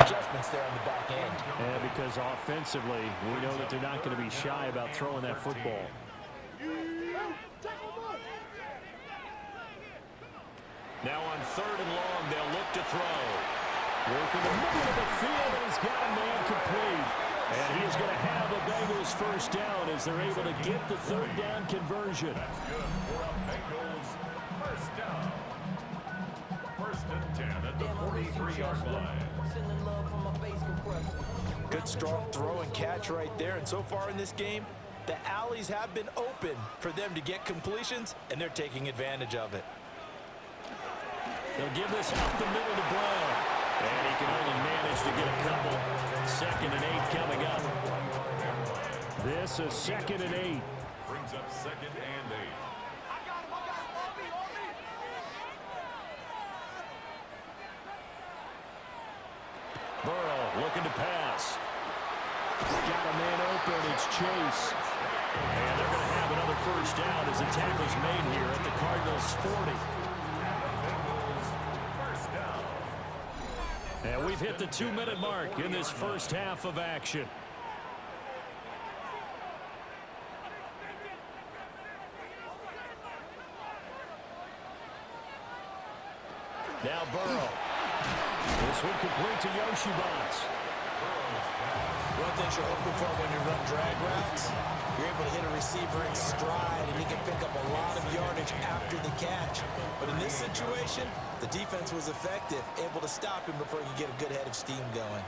adjustments there on the back end. And because offensively, we know that they're not going to be shy about throwing that football. Now on 3rd and long, they'll look to throw. Working the middle of the field, and he's got a man complete. And he's going to have a Bengals first down as they're able to get the 3rd down conversion. That's good for a Bengals first down. 1st and 10 at the 43-yard line. Good strong throw and catch right there. And so far in this game, the alleys have been open for them to get completions, and they're taking advantage of it. They'll give this up the middle to Brown. And he can only manage to get a couple. 2nd and 8 coming up. This is 2nd and 8. Brings up 2nd and 8. Burrow looking to pass. Got a man open. It's Chase. And they're going to have another first down as the tackle's made here at the Cardinals' 40. And we've hit the 2-minute mark in this first half of action. Now Burrow. This one complete to Yoshibans. One thing you're hoping for when you run drag routes, you're able to hit a receiver in stride, and he can pick up a lot of yardage after the catch. But in this situation, the defense was effective, able to stop him before he could get a good head of steam going.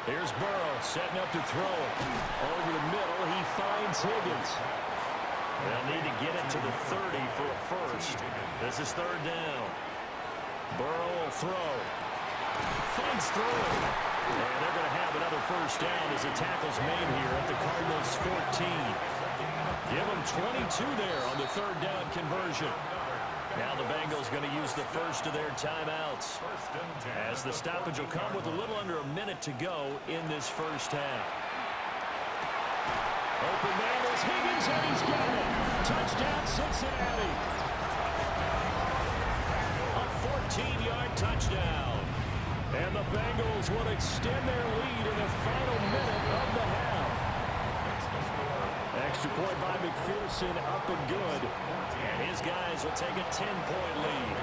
Here's Burrow setting up to throw it. Over the middle, he finds Higgins. They'll need to get it to the 30 for a first. This is 3rd down. Burrow will throw. Finds through. And they're going to have another first down as the tackle's made here at the Cardinals' 14. Give them 22 there on the 3rd down conversion. Now the Bengals going to use the first of their timeouts, as the stoppage will come with a little under a minute to go in this first half. Open man is Higgins, and he's got it. Touchdown, Cincinnati. A 14-yard touchdown. And the Bengals will extend their lead in the final minute of the half. Extra point by McPherson, up and good. And his guys will take a 10-point lead.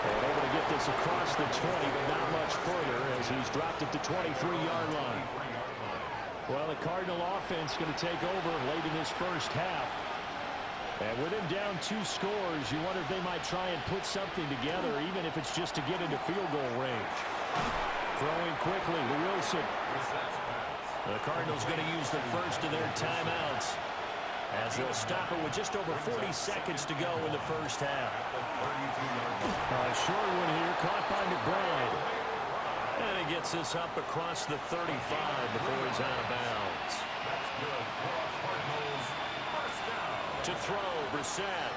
And able to get this across the 20, but not much further as he's dropped it to 23-yard line. Well, the Cardinal offense going to take over late in this first half. And with him down 2 scores, you wonder if they might try and put something together, even if it's just to get into field goal range. Throwing quickly to Wilson. The Cardinals going to use the first of their timeouts, as they'll stop it with just over 40 seconds to go in the first half. Short one here, caught by McBride. And he gets this up across the 35 before he's out of bounds. To throw, Brissett.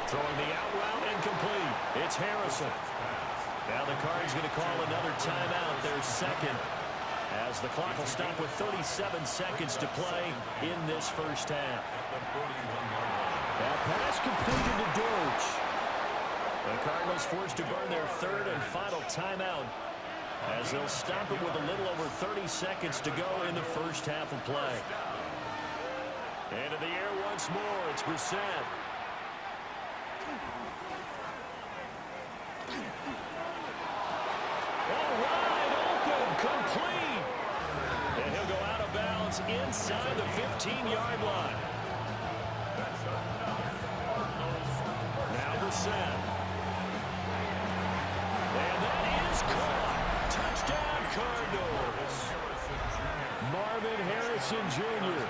Throwing the out route incomplete. It's Harrison. Now the Cards going to call another timeout, their second, as the clock will stop with 37 seconds to play in this first half. That pass completed to Dortch. The Cardinals forced to burn their 3rd and final timeout, as they'll stop it with a little over 30 seconds to go in the first half of play. Into the air once more, it's Brissett. All wide open, complete. And he'll go out of bounds inside the 15-yard line. Now Brissett. And that is caught. Touchdown, Cardinals. Marvin Harrison Jr.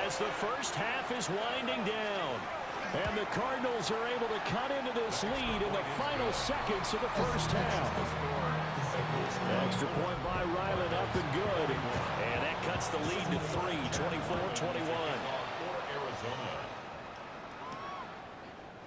as the first half is winding down. And the Cardinals are able to cut into this lead in the final seconds of the first half. Extra point by Ryland, up and good. And that cuts the lead to 3, 24-21.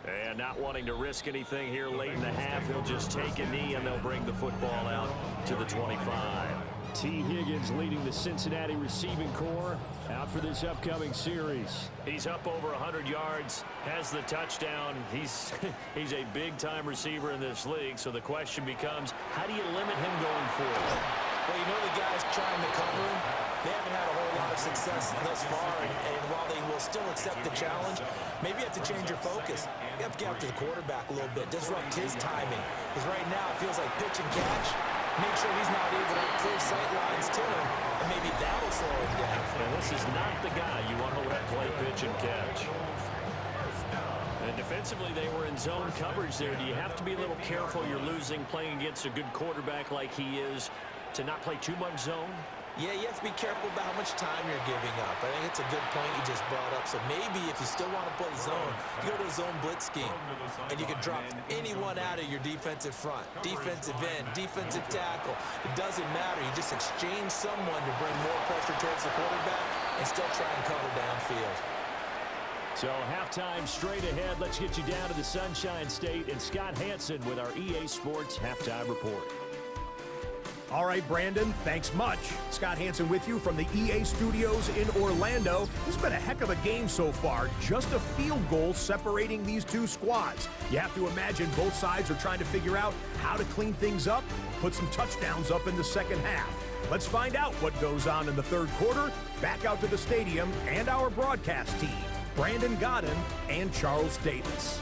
And not wanting to risk anything here late in the half, he'll just take a knee and they'll bring the football out to the 25. T. Higgins leading the Cincinnati receiving corps out for this upcoming series. He's up over 100 yards, has the touchdown. He's a big-time receiver in this league, so the question becomes, how do you limit him going forward? Well, you know the guys trying to cover him, they haven't had a whole lot of success thus far, and while they will still accept the challenge, maybe you have to change your focus. You have to get after the quarterback a little bit, disrupt his timing, because right now it feels like pitch and catch. Make sure he's not able to have clear sight lines to him, and maybe that'll slow him down. And this is not the guy you want to let play pitch and catch. And defensively, they were in zone coverage there. Do you have to be a little careful you're losing playing against a good quarterback like he is to not play too much zone? Yeah, you have to be careful about how much time you're giving up. I think it's a good point you just brought up. So maybe if you still want to play zone, you go to a zone blitz scheme. And you can drop anyone out of your defensive front. Defensive end, defensive tackle. It doesn't matter. You just exchange someone to bring more pressure towards the quarterback and still try and cover downfield. So halftime straight ahead. Let's get you down to the Sunshine State and Scott Hansen with our EA Sports Halftime Report. All right, Brandon, thanks much. Scott Hansen with you from the EA Studios in Orlando. This has been a heck of a game so far. Just a field goal separating these two squads. You have to imagine both sides are trying to figure out how to clean things up, put some touchdowns up in the second half. Let's find out what goes on in the third quarter. Back out to the stadium and our broadcast team, Brandon Godden and Charles Davis.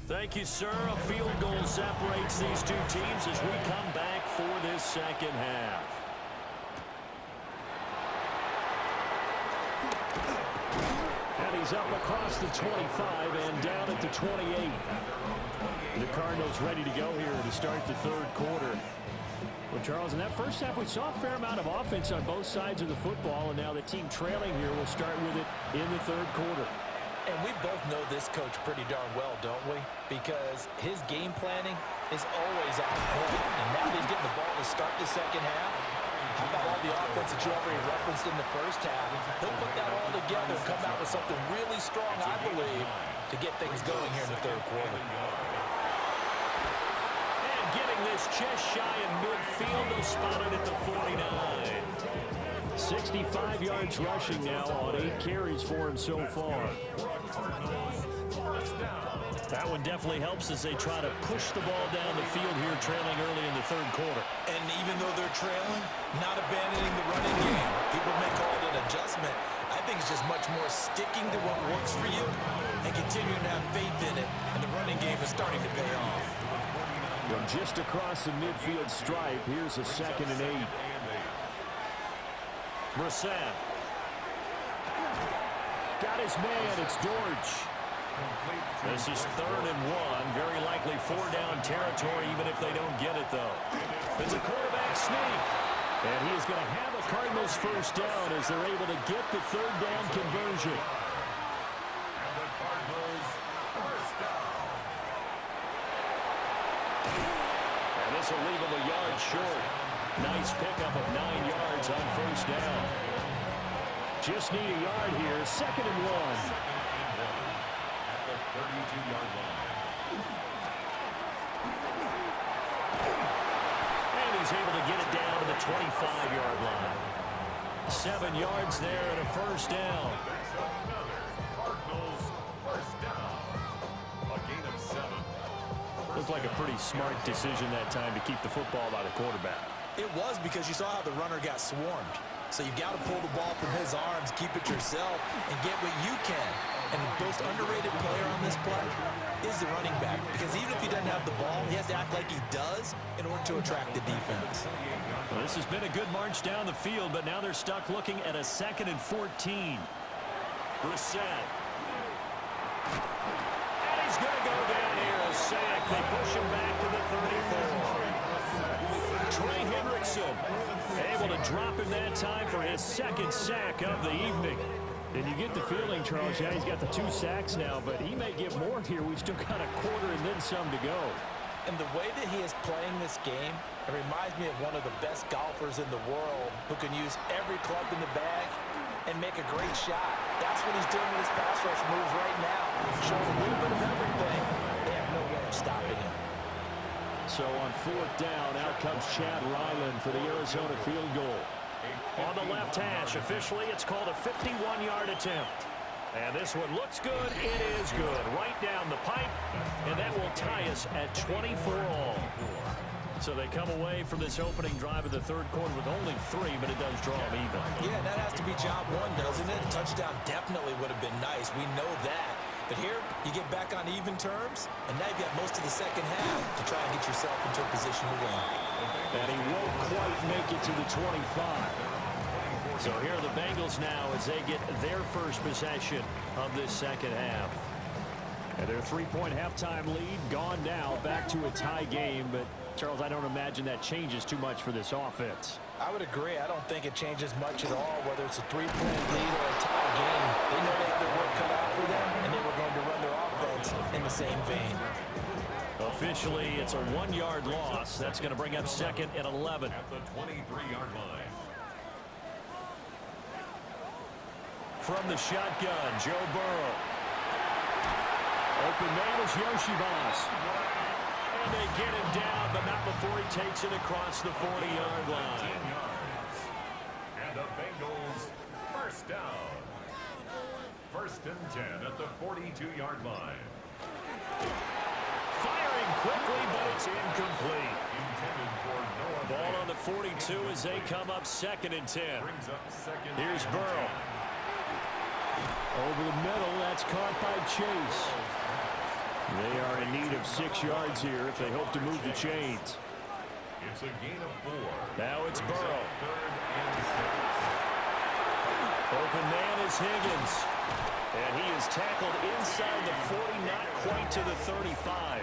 Thank you, sir. A field goal separates these two teams as we come back for this second half. And he's up across the 25 and down at the 28. The Cardinals ready to go here to start the third quarter. Well, Charles, in that first half, we saw a fair amount of offense on both sides of the football, and now the team trailing here will start with it in the third quarter. And we both know this coach pretty darn well, don't we? Because his game planning is always on point. And now he's getting the ball to start the second half. How about all the offense that you already referenced in the first half? He'll put that all together and come out with something really strong, I believe, to get things going here in the third quarter. And getting this just shy in midfield, they'll spot it at the 49. 65 yards rushing now on 8 carries for him so far. That one definitely helps as they try to push the ball down the field here, trailing early in the third quarter. And even though they're trailing, not abandoning the running game. People may call it an adjustment. I think it's just much more sticking to what works for you and continuing to have faith in it. And the running game is starting to pay off. From just across the midfield stripe, here's a 2nd and 8. Brissett. Got his man. It's Dortch. This is 3rd and 1. Very likely 4-down territory, even if they don't get it, though. It's a quarterback sneak. And he is going to have a Cardinals first down as they're able to get the 3rd down conversion. And the Cardinals first down. And this will leave him a yard short. Nice pickup of 9 yards on first down. Just need a yard here. 2nd and 1. At the 32-yard line. And he's able to get it down to the 25-yard line. 7 yards there and a first down. Picks up another. Cardinals first down. A gain of 7. Looked like a pretty smart decision that time to keep the football by the quarterback. It was, because you saw how the runner got swarmed. So you've got to pull the ball from his arms, keep it yourself, and get what you can. And the most underrated player on this play is the running back. Because even if he doesn't have the ball, he has to act like he does in order to attract the defense. Well, this has been a good march down the field, but now they're stuck looking at a 2nd and 14. Brissett. And he's going to go down here. A sack. They push him back to the 34. Trey Hendrickson able to drop him that time for his 2nd sack of the evening. And you get the feeling, Charles, yeah, he's got the 2 sacks now, but he may get more here. We've still got a quarter and then some to go. And the way that he is playing this game, it reminds me of one of the best golfers in the world who can use every club in the bag and make a great shot. That's what he's doing with his pass rush moves right now. Showing a little bit of everything. They have no way of stopping him. So on fourth down, out comes Chad Ryland for the Arizona field goal. On the left hash, officially, it's called a 51-yard attempt. And this one looks good. It is good. Right down the pipe. And that will tie us at 24 all. So they come away from this opening drive of the third quarter with only 3, but it does draw them even. Yeah, that has to be job one, doesn't it? A touchdown definitely would have been nice. We know that. But here, you get back on even terms, and now you've got most of the second half to try and get yourself into a position to win. And he won't quite make it to the 25. So here are the Bengals now as they get their first possession of this second half. And their 3-point halftime lead gone now, back to a tie game. But, Charles, I don't imagine that changes too much for this offense. I would agree. I don't think it changes much at all, whether it's a 3-point lead or a tie game. They know they have their work cut out for them, and they were going to run their offense in the same vein. Officially, it's a 1-yard loss. That's going to bring up second and 11. At the 23-yard line. From the shotgun, Joe Burrow. Open man is Yoshivas. And they get him down, but not before he takes it across the 40-yard line. And the Bengals first down. First and 10 at the 42-yard line. Firing quickly, but it's incomplete. Intended for no Ball on the 42 as they come up second and 10. Brings up second. Here's Burrow. Over the middle, that's caught by Chase. They are in need of 6 yards here if they hope to move the chains. It's a gain of 4. Now it's Burrow. Third and 6. Open man is Higgins. And he is tackled inside the 40, not quite to the 35.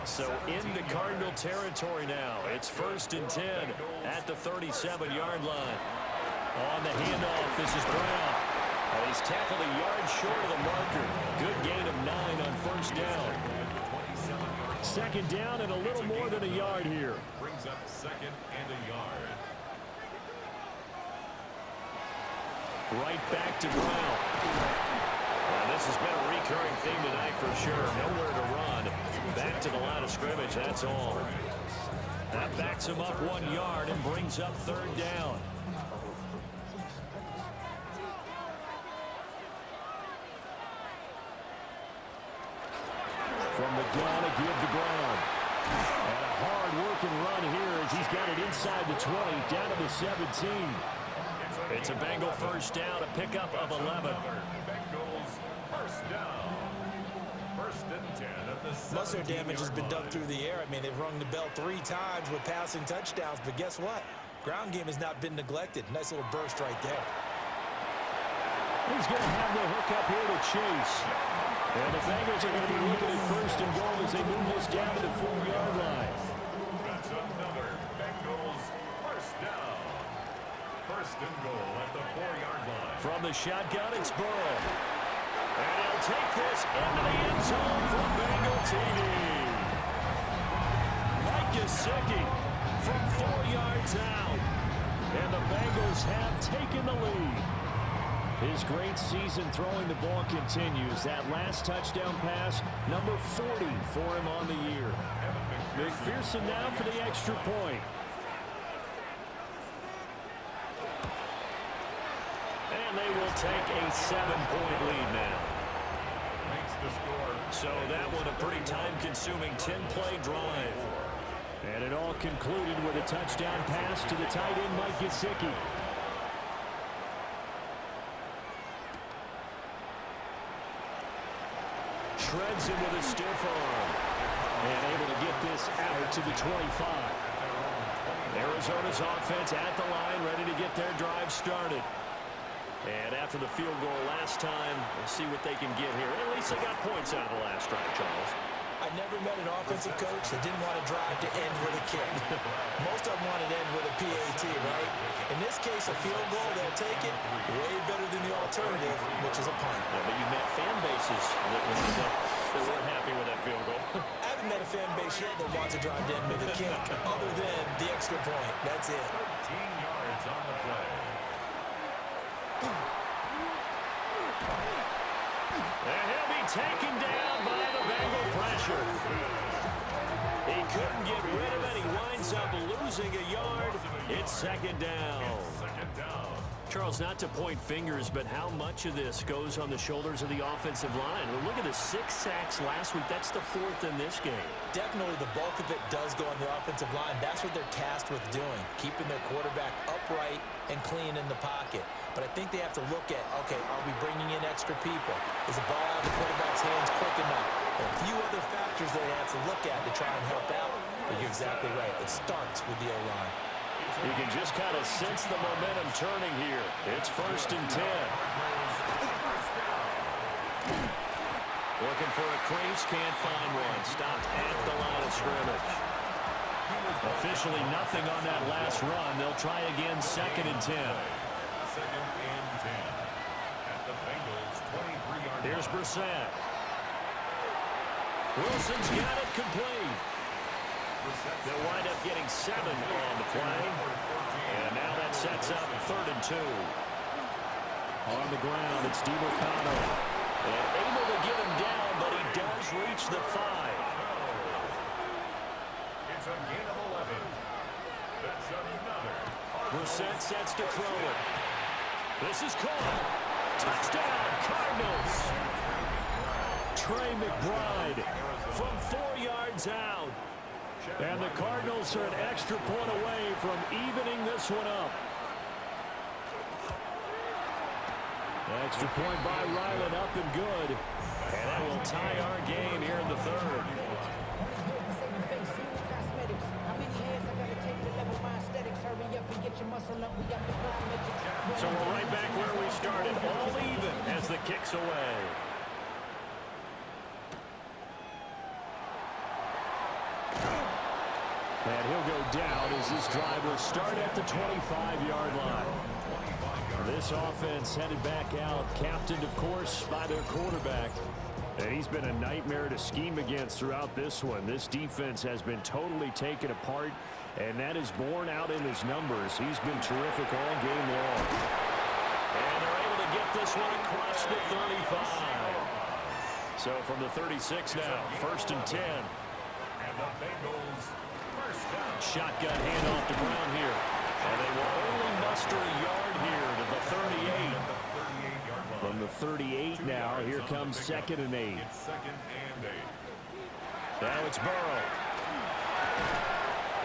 So into Cardinal territory now. It's first and 10 at the 37-yard line. On the handoff, this is Brown. And he's tackled a yard short of the marker. Good gain of 9 on first down. Second down and a little more than a yard here. Brings up second and a yard. Right back to Brown. Well, this has been a recurring theme tonight for sure. Nowhere to run. Back to the line of scrimmage, that's all. That backs him up 1 yard and brings up third down. From the gun, a give to Brown. And a hard-working run here as he's got it inside the 20, down to the 17. It's a Bengal first down, a pickup of 11. Bengals first down. First and 10 at the 17-yard Most of their damage has been done through the air. I mean, they've rung the bell 3 times with passing touchdowns, but guess what? Ground game has not been neglected. Nice little burst right there. He's going to have the hook up here to Chase. And the Bengals are going to be looking at first and goal as they move this down to the 4-yard line. That's another Bengals first down. First and goal at the 4-yard line. From the shotgun, it's Burrow. And he'll take this into the end zone from Bengal TV. Mike Gesicki from 4 yards out. And the Bengals have taken the lead. His great season throwing the ball continues. That last touchdown pass, number 40 for him on the year. McPherson now for the extra point. And they will take a 7-point lead now. Makes the score. So that one a pretty time-consuming 10-play drive. And it all concluded with a touchdown pass to the tight end, Mike Gesicki. Shreds him with a stiff arm. And able to get this out to the 25. Arizona's offense at the line, ready to get their drive started. And after the field goal last time, we'll see what they can get here. At least they got points out of the last drive, Charles. I never met an offensive coach that didn't want to drive to end with a kick. Most of them wanted to end with a PAT, right? In this case, a field goal, they'll take it way better than the alternative, which is a punt. Yeah, but you met fan bases that weren't happy with that field goal. I haven't met a fan base yet that wants to drive to end with a kick, other than the extra point. That's it. 13 yards on the play. And he'll be taken down by the Bengal pressure. He couldn't get rid of it. He winds up losing a yard. It's second down. Charles, not to point fingers, but how much of this goes on the shoulders of the offensive line? Well, look at the 6 sacks last week. That's the 4th in this game. Definitely the bulk of it does go on the offensive line. That's what they're tasked with doing, keeping their quarterback upright and clean in the pocket. But I think they have to look at, okay, are we bringing in extra people? Is the ball out of the quarterback's hands quick enough? There are a few other factors that they have to look at to try and help out. But you're exactly right. It starts with the O-line. You can just kind of sense the momentum turning here. It's 1st and 10. Looking for a crease, can't find one. Stopped at the line of scrimmage. Officially nothing on that last run. They'll try again, 2nd and 10. 2nd and 10 at the Bengals' 23-yard line. Here's Brissett. Wilson's got it complete. They'll wind up getting 7 on the play. And now that sets up 3rd and 2. On the ground, it's DiMarcano. And able to get him down, but he does reach the 5. It's a gain of 11. That's another. Brissett sets to throw it. This is caught. Touchdown, Cardinals. Trey McBride from 4 yards out. And the Cardinals are an extra point away from evening this one up. Extra point by Ryland, up and good. And that will tie our game here in the 3rd. So we're right back where we started, all even as the kick's away. And he'll go down as this drive will start at the 25-yard line. This offense headed back out, captained, of course, by their quarterback. And he's been a nightmare to scheme against throughout this one. This defense has been totally taken apart, and that is borne out in his numbers. He's been terrific all game long. And they're able to get this one across the 35. So from the 36 now, 1st and 10. And the Bengals first down. Shotgun handoff to Brown here. And they will only muster a yard here to the 38. From the 38 now, here comes 2nd and 8. It's 2nd and 8. Now it's Burrow.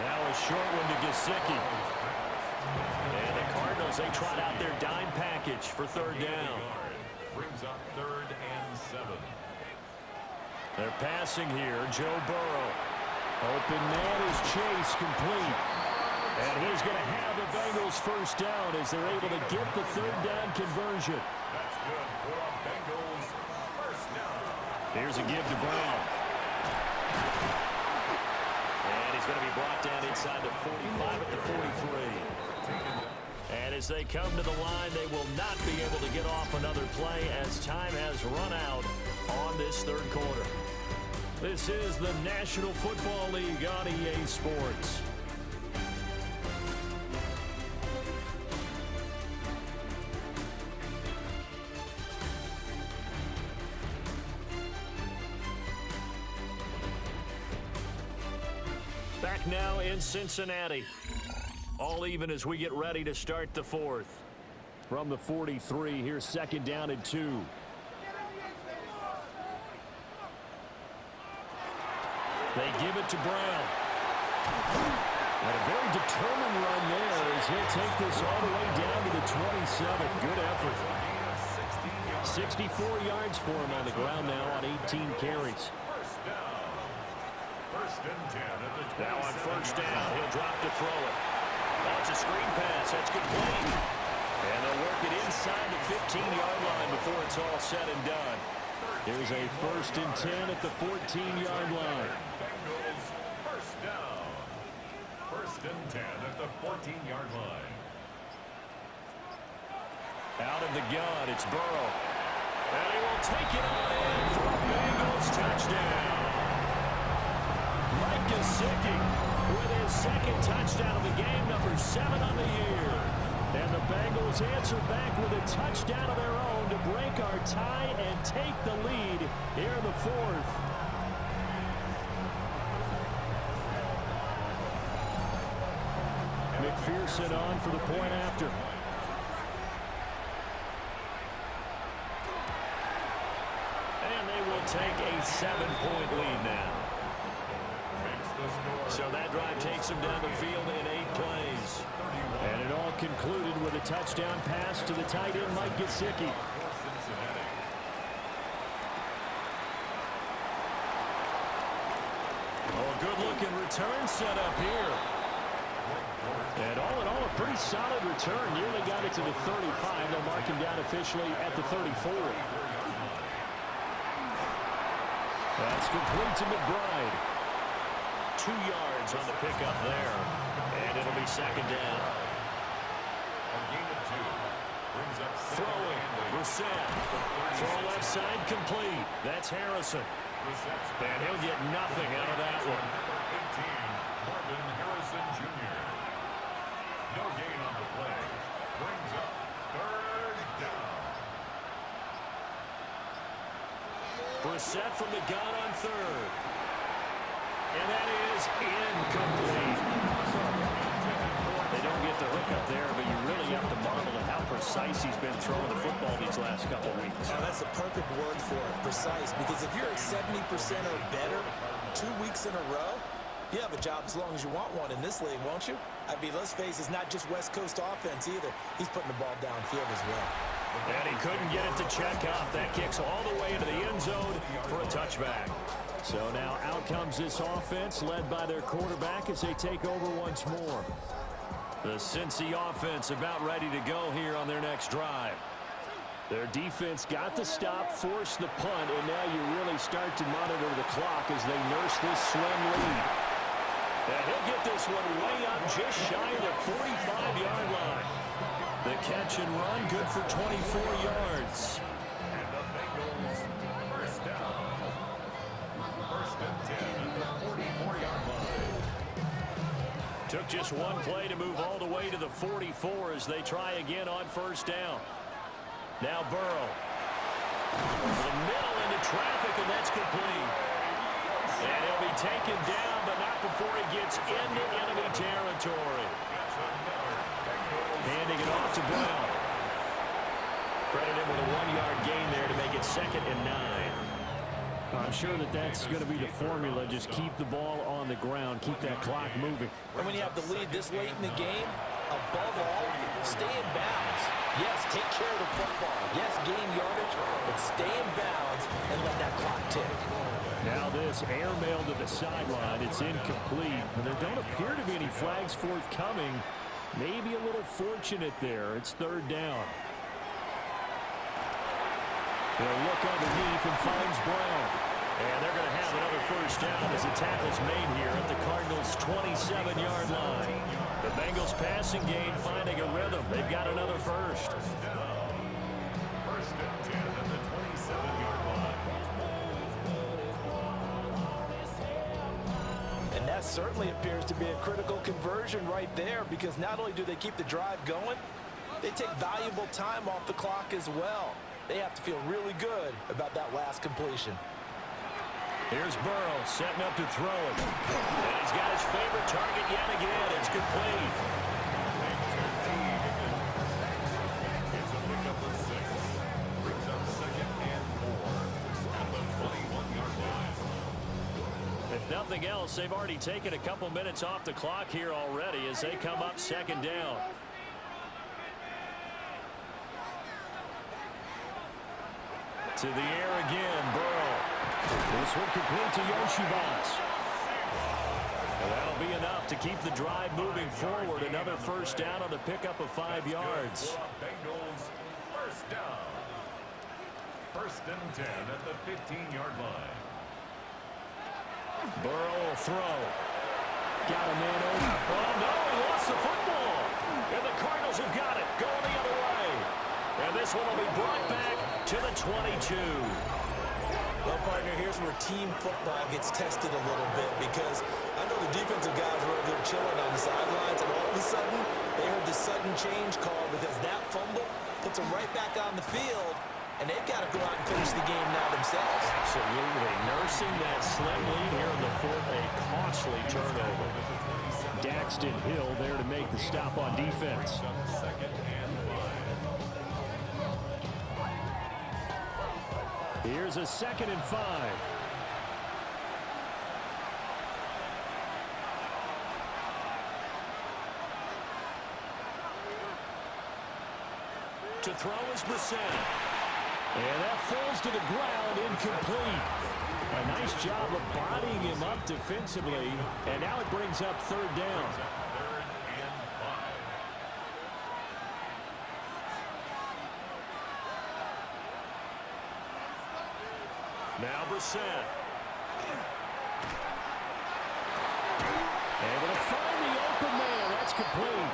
Now a short one to Gesicki. And the Cardinals, they trot out their dime package for 3rd down. Brings up 3rd and 7. They're passing here, Joe Burrow. Open man is Chase, complete. And he's going to have the Bengals first down as they're able to get the 3rd down conversion. That's good for a Bengals first down. Here's a give to Brown. And he's going to be brought down inside the 45 at the 43. And as they come to the line, they will not be able to get off another play as time has run out on this 3rd quarter. This is the National Football League on EA Sports. Back now in Cincinnati. All even as we get ready to start the 4th. From the 43, here's 2nd down and 2. They give it to Brown. And a very determined run there as he'll take this all the way down to the 27. Good effort. 64 yards for him on the ground now on 18 carries. Now on 1st down, he'll drop to throw it. That's a screen pass. That's complete. And they'll work it inside the 15-yard line before it's all said and done. Here's a 1st and 10 at the 14-yard line. Bengals first down. 1st and 10 at the 14-yard line. Out of the gun, it's Burrow. And he will take it on in for a Bengals touchdown. Gesicki with his 2nd touchdown of the game, number 7 on the year. And the Bengals answer back with a touchdown of their own to break our tie and take the lead here in the fourth. McPherson on for the point after. And they will take a 7-point lead now. So that drive takes them down the field in 8 plays. And it all concluded with a touchdown pass to the tight end, Mike Gesicki. Oh, a good-looking return set up here. And all in all, a pretty solid return. Nearly got it to the 35. They'll mark him down officially at the 34. That's complete to McBride. 2 yards on the pickup there. And it'll be second down. Throwing, Brissett. Throw left side complete. That's Harrison. And he'll get nothing out of that one. Marvin Harrison Jr. No gain on the play. Brings up third down. Brissett from the gun on third. And that is incomplete. They don't get the hook up there, but you really have to marvel at how precise he's been throwing the football these last couple weeks. Oh, that's the perfect word for it, precise, because if you're at 70% or better 2 weeks in a row, you have a job as long as you want one in this league, won't you? I mean, let's face it, it's not just West Coast offense either. He's putting the ball downfield as well. And he couldn't get it to check up. That kicks all the way into the end zone for a touchback. So now out comes this offense, led by their quarterback as they take over once more. The Cincy offense about ready to go here on their next drive. Their defense got the stop, forced the punt, and now you really start to monitor the clock as they nurse this slim lead. And he'll get this one way up just shy of the 45-yard line. The catch and run, good for 24 yards. And the Bengals first down. First and 10 at the 44-yard line. Took just one play to move all the way to the 44 as they try again on first down. Now Burrow. The middle into traffic, and that's complete. And he'll be taken down, but not before he gets into enemy territory. Handing it off to Brown. Credit him with a 1-yard gain there to make it 2nd and 9. I'm sure that that's going to be the formula. Just keep the ball on the ground. Keep that clock moving. And when you have the lead this late in the game, above all, stay in bounds. Yes, take care of the football. Yes, gain yardage, but stay in bounds and let that clock tick. Now this airmail to the sideline. It's incomplete. And there don't appear to be any flags forthcoming. Maybe a little fortunate there. It's 3rd down. They'll look underneath and finds Brown. And they're going to have another first down as the tackle's made here at the Cardinals' 27-yard line. The Bengals passing game finding a rhythm. They've got another first. First and 10 at the 27-yard line. And that certainly appears to be a critical conversion right there, because not only do they keep the drive going, they take valuable time off the clock as well. They have to feel really good about that last completion. Here's Burrow setting up to throw it. And he's got his favorite target yet again. It's complete. It's a pickup of 6. Brings up 2nd and 4 at the 21-yard line. If nothing else, they've already taken a couple minutes off the clock here already as they come up 2nd down. To the air again, Burrow. This one complete to Yoshibas. And that'll be enough to keep the drive moving forward. Another first down on the pickup of 5 yards. Bengals first down. 1st and 10 at the 15-yard line. Burrow will throw. Got a man over. Oh, no, he lost the football. And the Cardinals have got it. Going the other way. And this one will be brought back to the 22. Well, partner, here's where team football gets tested a little bit because I know the defensive guys were over there chilling on the sidelines, and all of a sudden, they heard the sudden change call because that fumble puts them right back on the field, and they've got to go out and finish the game now themselves. Absolutely. Nursing that slim lead here in the fourth, a costly turnover. Daxton Hill there to make the stop on defense. Here's a 2nd and 5. To throw is Brissett. And that falls to the ground, incomplete. A nice job of bodying him up defensively. And now it brings up 3rd down. Now Brissett. Able to find the open man. That's complete.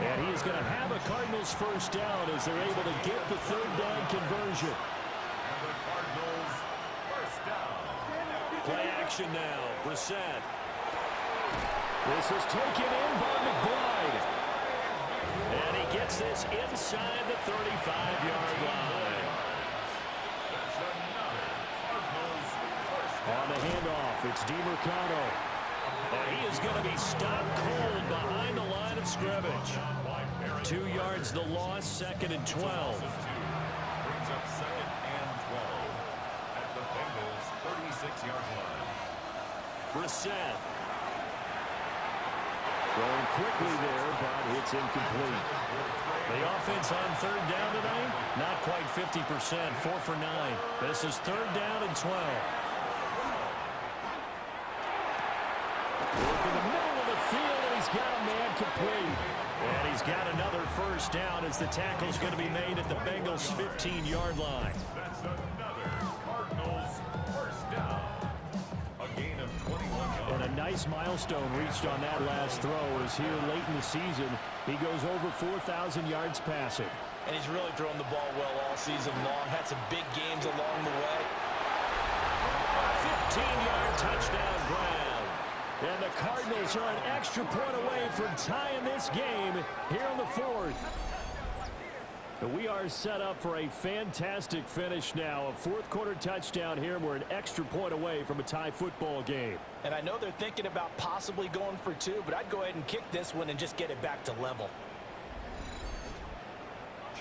And he is going to have a Cardinals 1st down as they're able to get the 3rd down conversion. And the Cardinals 1st down. Play action now. Brissett. This is taken in by McBride. And he gets this inside the 35-yard line. That's another Cardinals 1st down. On the handoff, it's DeMarcano. And he is going to be stopped cold behind the line of scrimmage. 2 yards the loss, 2nd and 12. Brings up 2nd and 12 at the Bengals 36-yard line. Brissett. Throwing quickly there, but it's incomplete. The offense on 3rd down tonight, not quite 50%, 4 for 9. This is 3rd down and 12. Look in the middle of the field, and he's got a man complete. And he's got another 1st down as the tackle's going to be made at the Bengals' 15-yard line. That's another Cardinals 1st down. A gain of 21 yards. And a nice milestone reached on that last throw as here late in the season, he goes over 4,000 yards passing. And he's really thrown the ball well all season long. Had some big games along the way. 15-yard touchdown grab. And the Cardinals are an extra point away from tying this game here in the 4th. We are set up for a fantastic finish now. A 4th quarter touchdown here. We're an extra point away from a tie football game. And I know they're thinking about possibly going for 2, but I'd go ahead and kick this one and just get it back to level.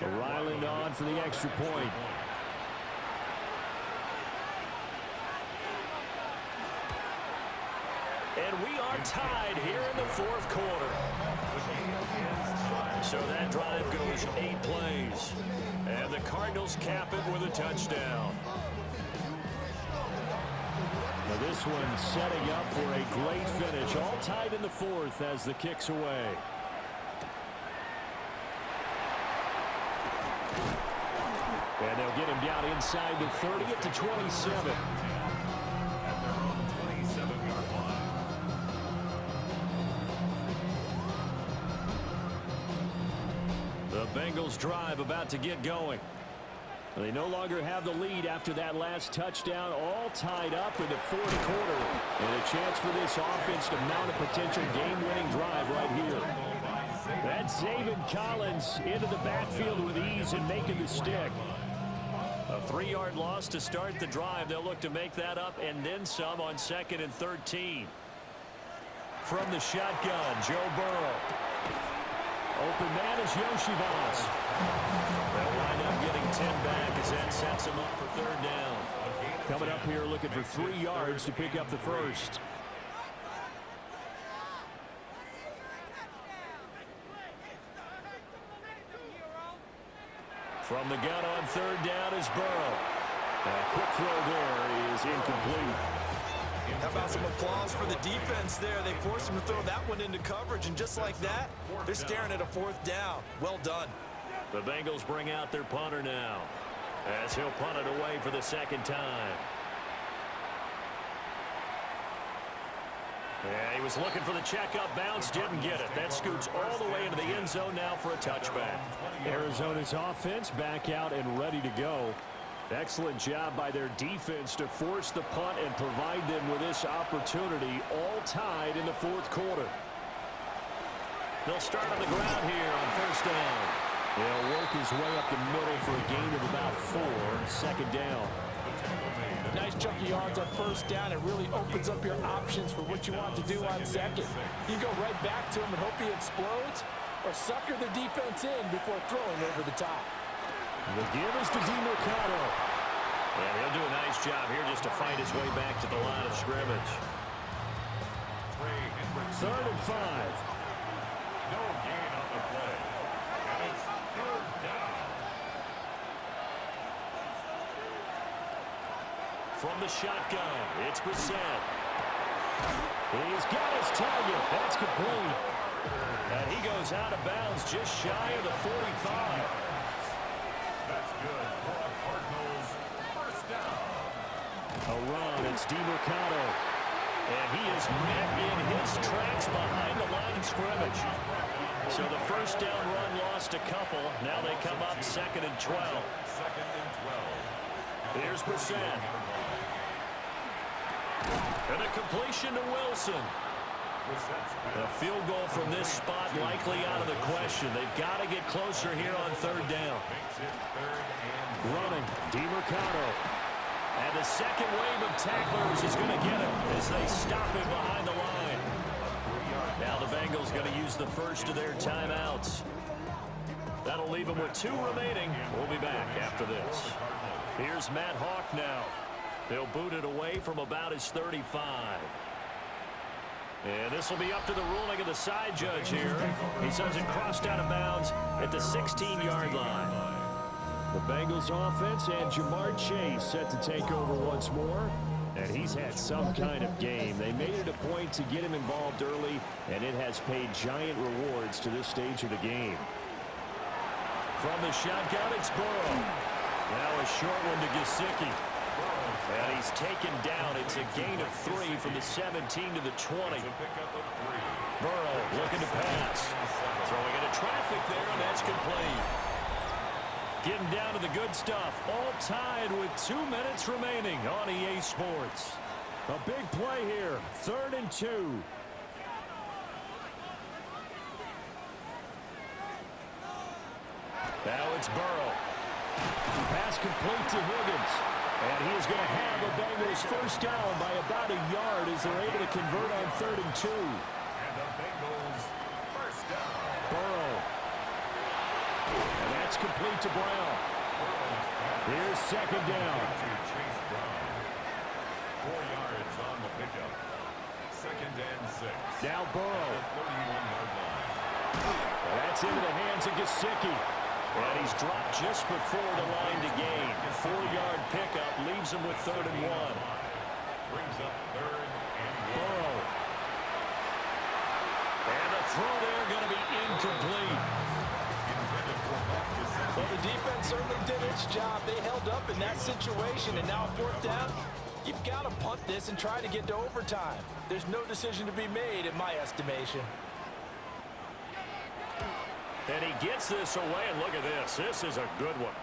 Ryland on for the extra point. And we are tied here in the 4th quarter. So that drive goes 8 plays. And the Cardinals cap it with a touchdown. Now this one setting up for a great finish. All tied in the 4th as the kick's away. And they'll get him down inside the 30 to 27. The Bengals drive about to get going. They no longer have the lead after that last touchdown, all tied up in the 4th quarter. And a chance for this offense to mount a potential game-winning drive right here. That's Zaven Collins into the backfield with ease and making the stick. A 3-yard loss to start the drive. They'll look to make that up and then some on 2nd and 13. From the shotgun, Joe Burrow. Open man is Yoshivas. They'll wind up getting 10 back as that sets him up for 3rd down. Coming up here looking for 3 yards to pick up the 1st. From the gun on 3rd down is Burrow. A quick throw there is incomplete. How about some applause for the defense there? They forced him to throw that one into coverage, and just like that, they're staring at a 4th down. Well done. The Bengals bring out their punter now as he'll punt it away for the 2nd time. Yeah, he was looking for the checkup bounce, didn't get it. That scoots all the way into the end zone now for a touchback. Arizona's offense back out and ready to go. Excellent job by their defense to force the punt and provide them with this opportunity, all tied in the fourth quarter. They'll start on the ground here on first down. He'll work his way up the middle for a gain of about 4, second down. Nice chunk of yards on first down. It really opens up your options for what you want to do on second. You can go right back to him and hope he explodes, or sucker the defense in before throwing over the top. The give is to DeMercado. Yeah, he'll do a nice job here just to fight his way back to the line of scrimmage. 3rd and 5. No gain on the play. And it's 3rd down. From the shotgun, it's Brissett. He's got his target. That's complete. And he goes out of bounds just shy of the 45. That's good for the Cardinals. First down. A run, it's DeMercado. And he is met in his tracks behind the line of scrimmage. So the first down run lost a couple. Now they come up 2nd and 12. 2nd and 12. Here's Brissett. And a completion to Wilson. A field goal from this spot likely out of the question. They've got to get closer here on 3rd down. Running, DeMercado. And the second wave of tacklers is going to get him as they stop him behind the line. Now the Bengals going to use the first of their timeouts. That'll leave them with 2 remaining. We'll be back after this. Here's Matt Hawk now. They'll boot it away from about his 35. And this will be up to the ruling of the side judge here. He says it crossed out of bounds at the 16-yard line. The Bengals offense and Jamar Chase set to take over once more. And he's had some kind of game. They made it a point to get him involved early, and it has paid giant rewards to this stage of the game. From the shotgun, it's Burrow. Now a short one to Gesicki. And he's taken down. It's a gain of 3 from the 17 to the 20. Burrow looking to pass. Throwing into traffic there, and that's complete. Getting down to the good stuff. All tied with 2 minutes remaining on EA Sports. A big play here. 3rd and 2. Now it's Burrow. Pass complete to Higgins. And he is going to have a Bengals first down by about a yard as they're able to convert on 3rd and 2. And the Bengals first down. Burrow. And that's complete to Brown. Here's 2nd down. Chase Brown. 4 yards on the pickup. 2nd and 6. Now Burrow. 31-yard line. And that's into the hands of Gesicki. And he's dropped just before the line to gain. 4-yard pickup leaves him with 3rd and 1. Brings up 3rd and 1. Burrow. And the throw there going to be incomplete. Well, the defense certainly did its job. They held up in that situation, and now 4th down, you've got to punt this and try to get to overtime. There's no decision to be made in my estimation. And he gets this away, and look at this. This is a good one.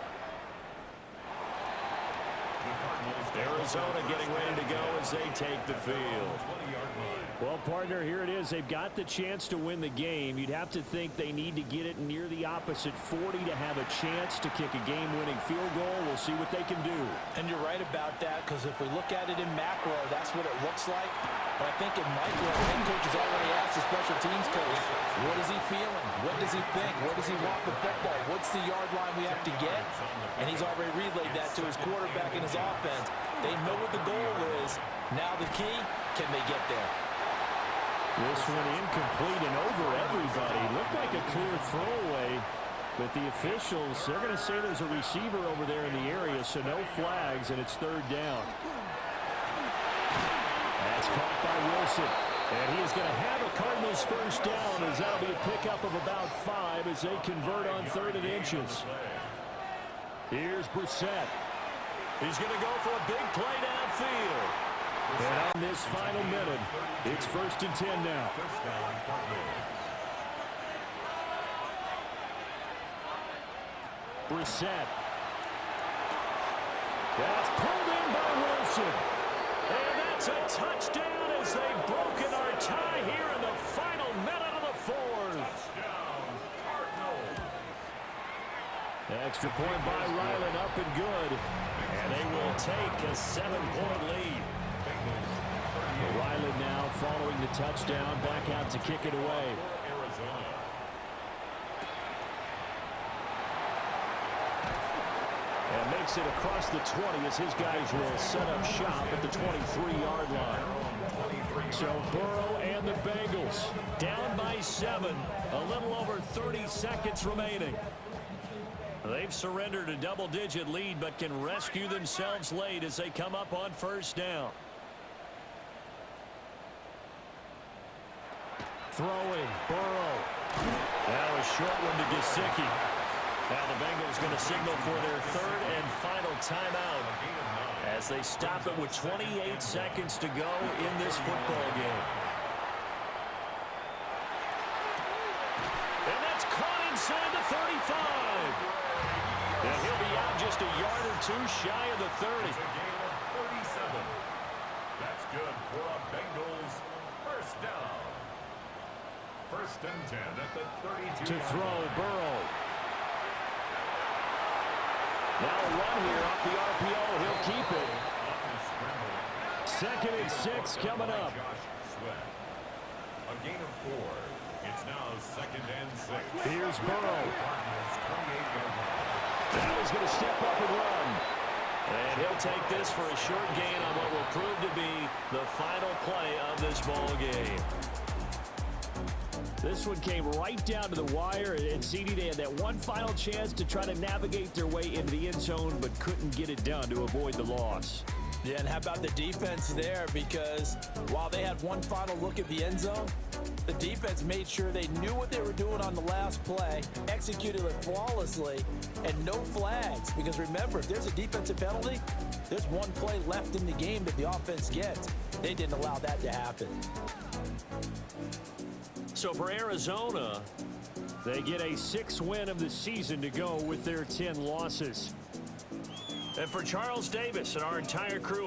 Arizona getting ready to go as they take the field. Well, partner, here it is. They've got the chance to win the game. You'd have to think they need to get it near the opposite 40 to have a chance to kick a game-winning field goal. We'll see what they can do. And you're right about that, because if we look at it in macro, that's what it looks like. But I think in micro, the head coach has already asked the special teams coach, what is he feeling? What does he think? What does he want the football? What's the yard line we have to get? And he's already relayed that to his quarterback and his offense. They know what the goal is. Now the key, can they get there? This one incomplete and over everybody. Looked like a clear throwaway, but the officials, they're going to say there's a receiver over there in the area, so no flags, and it's 3rd down. That's caught by Wilson. And he is going to have a Cardinals first down as that'll be a pickup of about 5 as they convert on 3rd and inches. Here's Brissett. He's going to go for a big play downfield. And on this final minute, it's 1st and 10 now. Brissett. That's pulled in by Wilson. And that's a touchdown as they've broken our tie here in the final minute of the fourth. Extra point by Ryland, up and good. And they will take a 7-point lead. Ryland now following the touchdown, back out to kick it away. And makes it across the 20 as his guys will set up shop at the 23-yard line. So Burrow and the Bengals down by 7. A little over 30 seconds remaining. They've surrendered a double-digit lead but can rescue themselves late as they come up on first down. Throwing, Burrow. Now a short one to Gesicki. Now the Bengals going to signal for their third and final timeout as they stop it with 28 seconds to go in this football game. And that's caught inside the 35. And he'll be out just a yard or two shy of the 30. It's a gain of 37. That's good for a Bengals first down. First and 10 at the 32. To throw, Burrow. Now a run here off the RPO. He'll keep it. Second and 6 coming up. A gain of 4. It's now second and 6. Here's Burrow. Now he's going to step up and run. And he'll take this for a short gain on what will prove to be the final play of this ball game. This one came right down to the wire, and CD, they had that one final chance to try to navigate their way into the end zone, but couldn't get it done to avoid the loss. Yeah, and how about the defense there? Because while they had one final look at the end zone, the defense made sure they knew what they were doing on the last play, executed it flawlessly, and no flags. Because remember, if there's a defensive penalty, there's one play left in the game that the offense gets. They didn't allow that to happen. So for Arizona, they get a 6th win of the season to go with their 10 losses. And for Charles Davis and our entire crew,